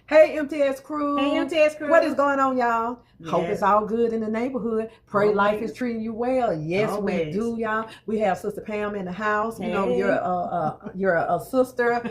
Hey, MTS crew. Hey, MTS crew. What is going on, y'all? Yes. Hope it's all good in the neighborhood. Pray Always. life is treating you well. Yes, Always. we do, y'all. We have Sister Pam in the house. Hey. You know, you're a sister,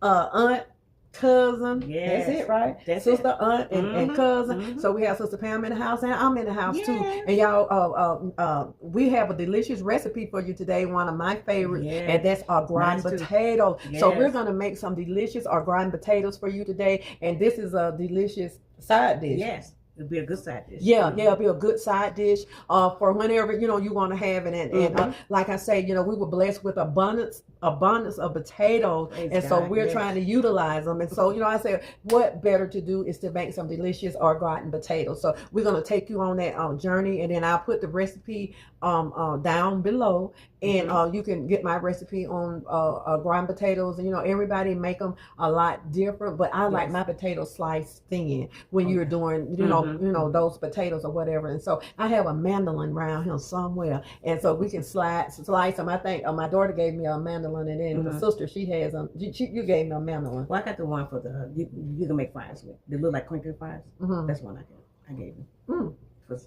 aunt, cousin. Yes. That's it, right? That's sister, it. aunt, and cousin. So we have Sister Pam in the house, and I'm in the house too. And y'all, we have a delicious recipe for you today. One of my favorites, and that's our gratin potatoes. So we're gonna make some delicious our gratin potatoes for you today, and this is a delicious side dish. Yes. It'll be a good side dish. Yeah, it'll be a good side dish for whenever you want to have it. And like I say, we were blessed with abundance of potatoes, and so we're trying to utilize them. And so I said, what better to do is to make some delicious au gratin potatoes. So we're gonna take you on that journey, and then I'll put the recipe down below, and you can get my recipe on gratin potatoes. And everybody make them a lot different, but I like my potatoes sliced thin when you're doing those potatoes or whatever. And so I have a mandolin around here somewhere, and so we can slice them. I think my daughter gave me a mandolin, and then the sister, she has them. You gave me a mandolin. Well, I got the one for the you can make fries with. They look like crinkle fries. That's one I gave you. For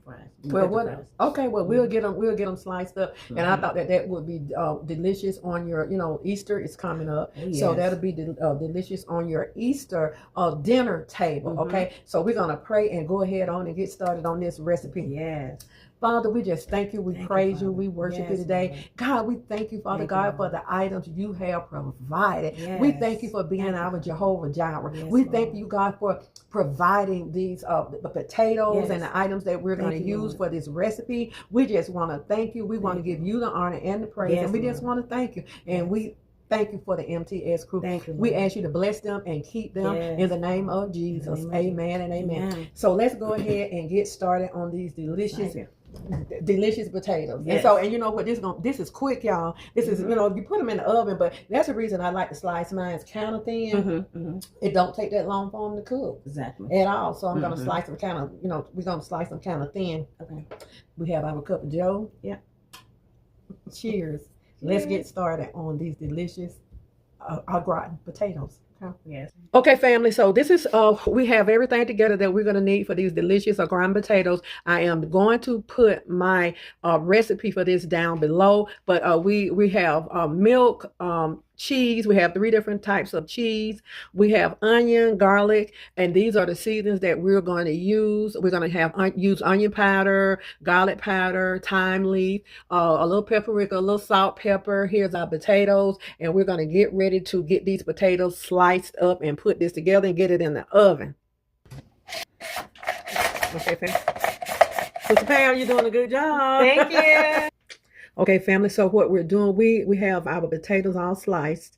fries. We'll get them sliced up, and I thought that would be delicious on your Easter is coming up. So that'll be delicious on your Easter dinner table. Okay, so we're gonna pray and go ahead on and get started on this recipe. Yes. Father, we just thank you, we praise you, we worship you today. God, we thank you, Father God, for the items you have provided. We thank you for being our Jehovah Jireh. We thank you, God, for providing these the potatoes and the items that we're going to use for this recipe. We just want to thank you. We want to give you the honor and the praise, and we just want to thank you. And we thank you for the MTS crew. Thank you, we ask you to bless them and keep them in the name of Jesus. Amen and amen. So let's go ahead and get started on these delicious potatoes. And so, and you know what, this is quick, y'all. This is, you put them in the oven, but that's the reason I like to slice mine kind of thin. It don't take that long for them to cook. Exactly. At all. So I'm going to slice them kind of, we're going to slice them kind of thin. Okay. We have our cup of joe. Yeah. Cheers. Let's get started on these delicious au gratin potatoes. Yes. Okay, family. So this is we have everything together that we're going to need for these delicious au gratin potatoes. I am going to put my recipe for this down below, but we have milk, cheese. We have 3 different types of cheese. We have onion, garlic, and these are the seasonings that we're going to use. We're going to use onion powder, garlic powder, thyme leaf, a little paprika, a little salt, pepper. Here's our potatoes, and we're going to get ready to get these potatoes sliced up and put this together and get it in the oven. Okay, fam. Sister Pam, you're doing a good job. Thank you. Okay, family, so what we're doing, we have our potatoes all sliced,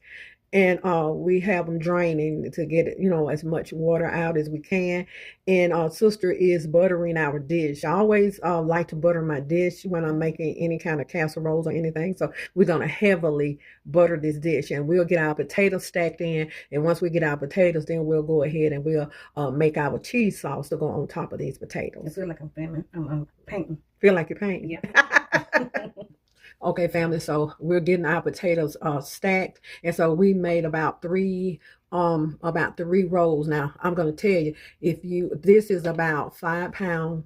and we have them draining to get as much water out as we can. And our sister is buttering our dish. I always like to butter my dish when I'm making any kind of casseroles or anything. So we're going to heavily butter this dish, and we'll get our potatoes stacked in. And once we get our potatoes, then we'll go ahead and we'll make our cheese sauce to go on top of these potatoes. I feel like I'm painting. Feel like you're painting? Yeah. Okay, family, so we're getting our potatoes stacked, and so we made about three rolls. Now I'm going to tell you, this is about 5-pound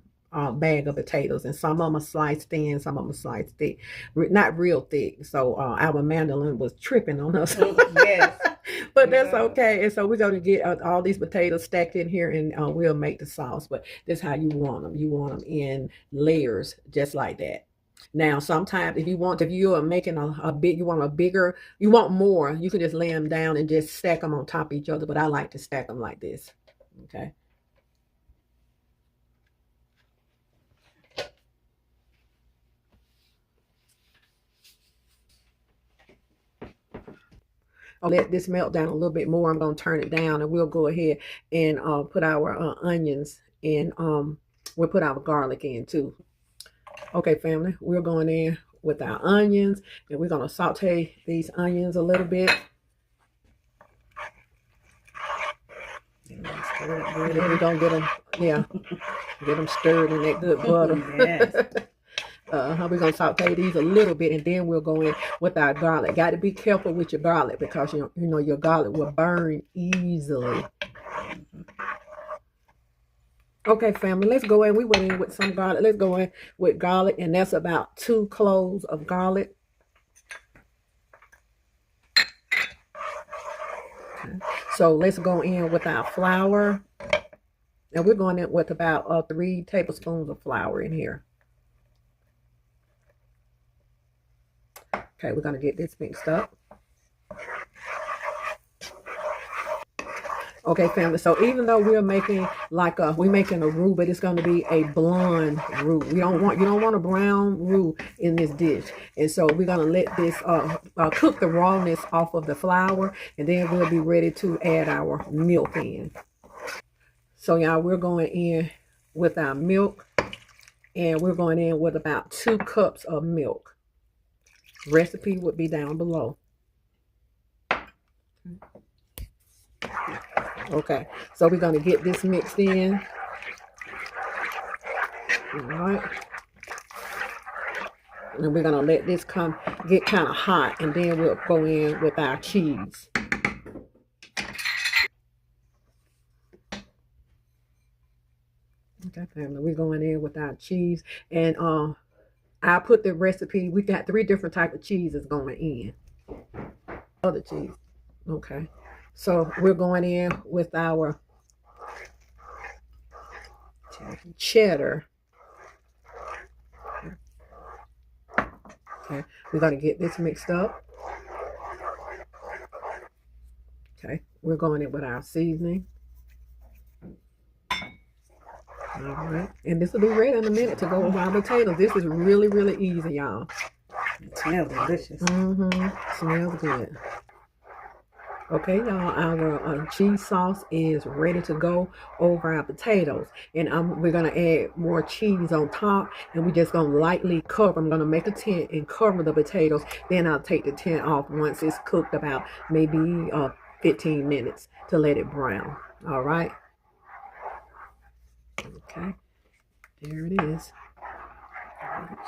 bag of potatoes, and some of them are sliced thin, some of them are sliced thick, not real thick. So our mandolin was tripping on us. Yes. But that's okay. And so we're going to get all these potatoes stacked in here, and we'll make the sauce. But that's how you want them. You want them in layers, just like that. Now, sometimes if you are making you want more, you can just lay them down and just stack them on top of each other. But I like to stack them like this. Okay. I'll let this melt down a little bit more. I'm going to turn it down, and we'll go ahead and put our onions in. We'll put our garlic in too. Okay, family, we're going in with our onions, and we're going to saute these onions a little bit. We're going to get them stirred in that good butter. Yes. We're going to saute these a little bit, and then we'll go in with our garlic. Got to be careful with your garlic, because you know your garlic will burn easily. Okay, family, let's go in. We went in with some garlic. Let's go in with garlic, and that's about 2 cloves of garlic. Okay. So let's go in with our flour. And we're going in with about 3 tablespoons of flour in here. Okay, we're going to get this mixed up. Okay, family. So even though we're making we're making a roux, but it's going to be a blonde roux. You don't want a brown roux in this dish. And so we're going to let this cook the rawness off of the flour, and then we'll be ready to add our milk in. So y'all, we're going in with our milk, and we're going in with about 2 cups of milk. Recipe would be down below. Okay, so we're going to get this mixed in. All right. And we're going to let this get kind of hot, and then we'll go in with our cheese. Okay, family, we're going in with our cheese. And I put the recipe, we got 3 different types of cheeses going in. Other cheese. Okay. So we're going in with our cheddar. Okay, we're going to get this mixed up. Okay, we're going in with our seasoning. All right, and this will be ready in a minute to go with our potatoes. This is really, really easy, y'all. It smells delicious. Smells good. Okay, y'all, our cheese sauce is ready to go over our potatoes. And we're going to add more cheese on top, and we're just going to lightly cover. I'm going to make a tent and cover the potatoes. Then I'll take the tent off once it's cooked about maybe 15 minutes to let it brown. All right. Okay, there it is.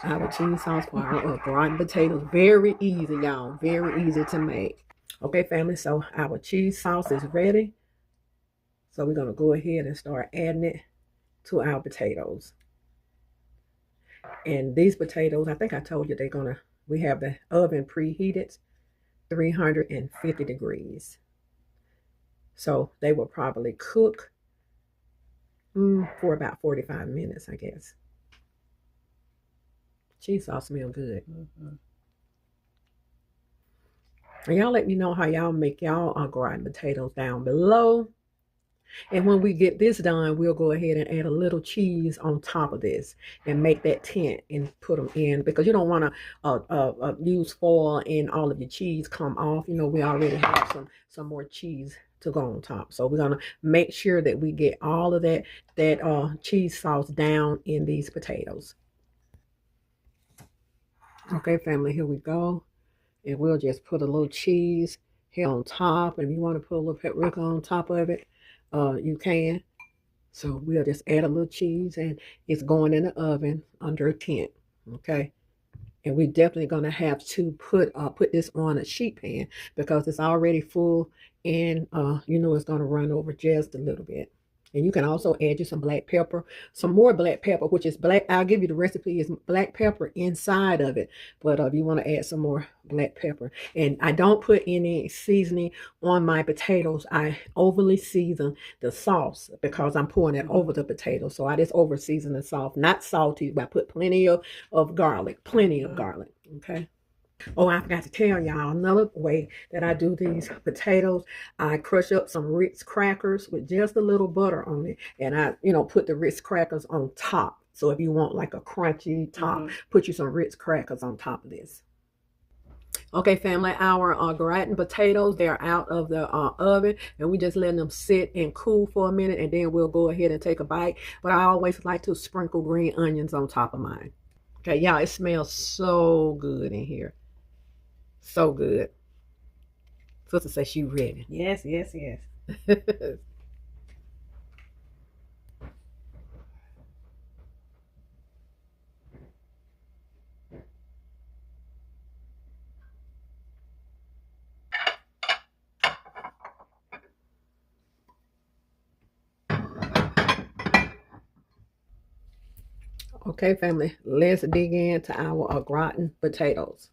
Our cheese sauce for our rotten potatoes. Very easy, y'all. Very easy to make. Okay, family, so our cheese sauce is ready. So we're going to go ahead and start adding it to our potatoes. And these potatoes, I think I told you we have the oven preheated 350 degrees. So they will probably cook for about 45 minutes, I guess. Cheese sauce smells good. And y'all let me know how y'all make y'all gratin potatoes down below. And when we get this done, we'll go ahead and add a little cheese on top of this and make that tent and put them in, because you don't want to use foil and all of your cheese come off. You know, we already have some more cheese to go on top. So we're going to make sure that we get all of that cheese sauce down in these potatoes. Okay, family, here we go. And we'll just put a little cheese here on top. And if you want to put a little paprika on top of it, you can. So we'll just add a little cheese, and it's going in the oven under a tent. Okay. And we're definitely going to have to put this on a sheet pan, because it's already full, and you know it's going to run over just a little bit. And you can also add you some black pepper, some more black pepper, which is black. I'll give you the recipe. Is black pepper inside of it. But if you want to add some more black pepper. And I don't put any seasoning on my potatoes. I overly season the sauce because I'm pouring it over the potatoes. So I just over season the sauce. Not salty, but I put plenty of garlic. Plenty of garlic. Okay. Oh, I forgot to tell y'all another way that I do these potatoes. I crush up some Ritz crackers with just a little butter on it, and I, put the Ritz crackers on top. So if you want like a crunchy top, put you some Ritz crackers on top of this. Okay, family, our gratin potatoes, they're out of the oven, and we just letting them sit and cool for a minute, and then we'll go ahead and take a bite. But I always like to sprinkle green onions on top of mine. Okay, y'all, it smells so good in here. So good. Sister says she ready. Yes, yes, yes. Okay, family, let's dig into our gratin potatoes.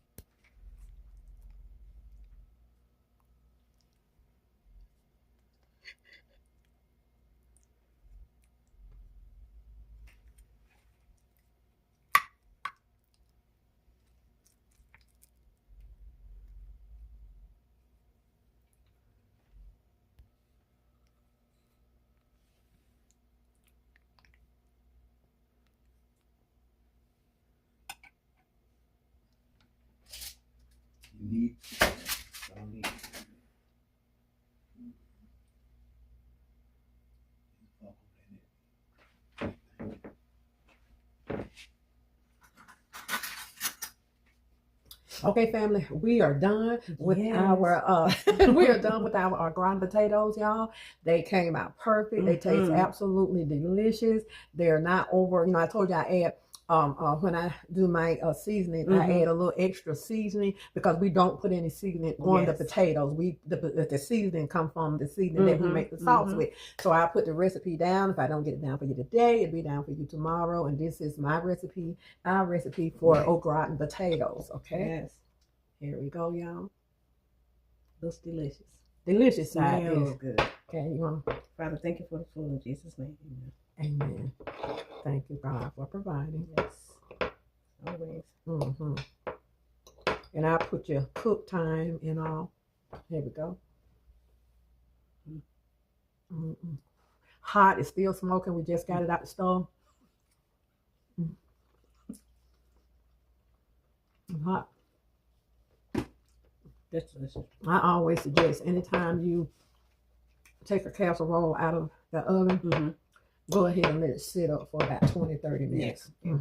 You need Okay, family, we are done with our we are done with our gratin potatoes, y'all. They came out perfect. They taste absolutely delicious. They're not over. You know, I told you I add when I do my seasoning, I add a little extra seasoning because we don't put any seasoning on the potatoes. The seasoning come from the seasoning that we make the sauce with. So I put the recipe down. If I don't get it down for you today, it'll be down for you tomorrow. And this is my recipe, our recipe for au gratin potatoes. Okay. Yes. Here we go, y'all. Looks delicious. Delicious side is good. Okay, you want to? Father, thank you for the food in Jesus' name. Amen. Thank you, God, for providing. Yes. Always. And I put your cook time in all. Here we go. Hot. It's still smoking. We just got it out the stove. Hot. That's delicious. I always suggest anytime you take a casserole out of the oven, go ahead and let it sit up for about 20-30 minutes. Yes.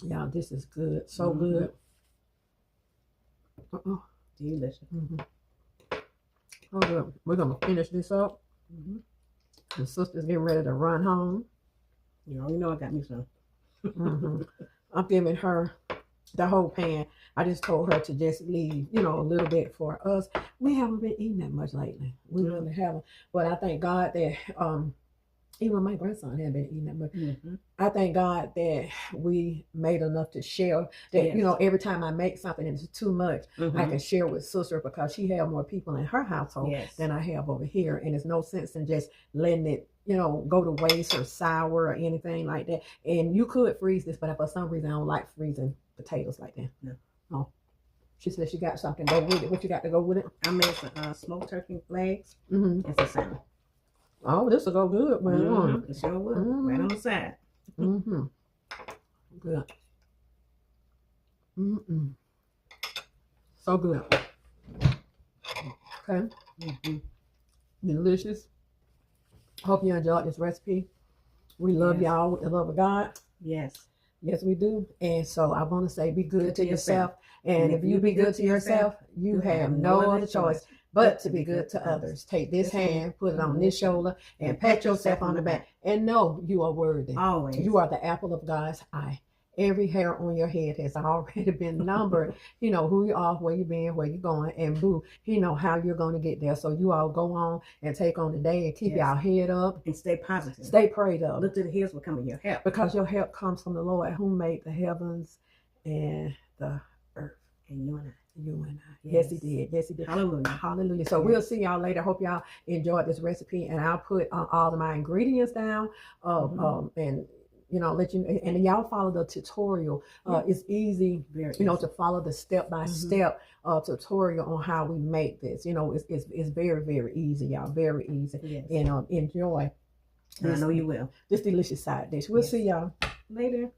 Yeah, this is good. So good. Delicious. Oh, good. We're going to finish this up. The sister's getting ready to run home. You know I got me some. I'm giving her the whole pan. I just told her to just leave, a little bit for us. We haven't been eating that much lately. We really haven't. But I thank God that even my grandson hadn't been eating that much. I thank God that we made enough to share. That every time I make something and it's too much, I can share with sister because she have more people in her household than I have over here. And it's no sense in just letting it go to waste or sour or anything like that. And you could freeze this, but for some reason I don't like freezing potatoes like that. No. Oh. She said she got something to go with it. What you got to go with it? I made some smoked turkey legs and some salmon. Oh, this will go good. It sure will. Right on the side. Good. So good. Okay. Delicious. Hope you enjoyed this recipe. We love y'all with the love of God. Yes. Yes, we do. And so I want to say be good to yourself. And if you be good to yourself, you have no other choice but to be good to others. Take this hand, put it on this shoulder, and pat yourself on the back. And know you are worthy. Always. You are the apple of God's eye. Every hair on your head has already been numbered. You know who you are, where you been, where you going, and boo, how you're going to get there. So you all go on and take on the day and keep your head up. And stay positive. Stay prayed up. Look to the hills will come in your help. Because your help comes from the Lord who made the heavens and the earth. And you and I. You and I. Yes, he did. Yes, he did. Hallelujah. Hallelujah. So we'll see y'all later. Hope y'all enjoyed this recipe. And I'll put all of my ingredients down. And let you and y'all follow the tutorial. It's easy, to follow the step-by-step tutorial on how we make this. It's very, very easy, y'all. Very easy. Yes. And enjoy. I know you will. This delicious side dish. We'll see y'all later.